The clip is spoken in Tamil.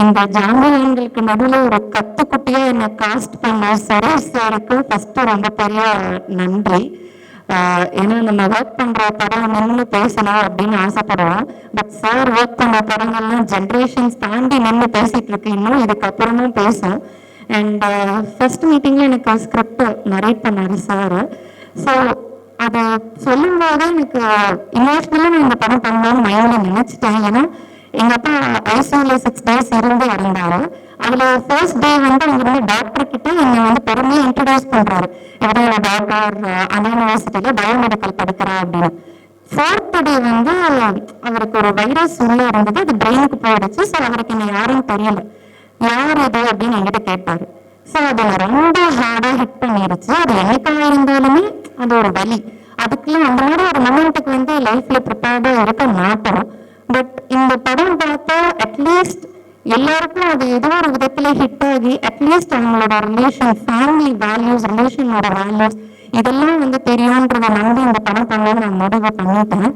இந்த ஜாம்பவான்களுக்கு நடுவில் ஒரு கத்துக்குட்டியா என்னை காஸ்ட் பண்ண சரேஷ் சாருக்கு ஃபர்ஸ்ட் ரொம்ப பெரிய நன்றி. ஏன்னா நம்ம ஒர்க் பண்ற படம் நின்று பேசணும் அப்படின்னு ஆசைப்படுவோம். பட் சார் ஒர்க் பண்ண படங்கள்லாம் ஜென்ரேஷன்ஸ் தாண்டி நின்று பேசிட்டு இருக்கு, இன்னும் இதுக்கப்புறமும் பேசும். அண்ட் ஃபர்ஸ்ட் மீட்டிங்ல எனக்கு ஸ்கிரிப்ட் நரேட் பண்ணாரு சார். ஸோ அதை சொல்லும்போது எனக்கு இமோஷனலாக நான் இந்த படம் பண்ணணும்னு மைண்டில் நினச்சிட்டேன். ஏன்னா எங்கள் அப்பா ஐசியூல 6 days இருந்து இறந்தாரு. அதில் ஃபர்ஸ்ட் டே அவங்க டாக்டர் கிட்ட என்னை பெருமையாக இன்ட்ரடியூஸ் பண்ணுறாரு. என்னோட டாக்டர் அண்ணா யூனிவர்சிட்டியில் பயோமெடிக்கல் படிக்கிறேன் அப்படின்னு. 4th டே அவருக்கு ஒரு வைரஸ் உள்ள இருந்தது, அது பிரெயினுக்கு போயிடுச்சு. ஸோ அவருக்கு என்ன யாருன்னு தெரியல, யார் இது அப்படின்னு என்கிட்ட கேட்டாரு. ஸோ அது ரொம்ப ஹார்டாக ஹிட் பண்ணிடுச்சு. அது என்னைக்காக இருந்தாலுமே அது ஒரு வலி. அதுக்குலாம் அந்த மாதிரி ஒரு மொமெண்ட்டுக்கு லைஃப்ல ப்ரிப்பேர்டாக இருக்க மாட்டோம். பட் இந்த படம் பார்த்தா அட்லீஸ்ட் எல்லாருக்கும் அது ஏதோ ஒரு விதத்துல ஹிட் ஆகி அட்லீஸ்ட் அவங்களோட ரிலேஷன், ஃபேமிலி வேல்யூஸ், ரிலேஷனோட வேல்யூஸ் இதெல்லாம் தெரியுன்றதை நம்பி இந்த படம் பண்ணணும்னு நான் முடிவு பண்ணிட்டேன்.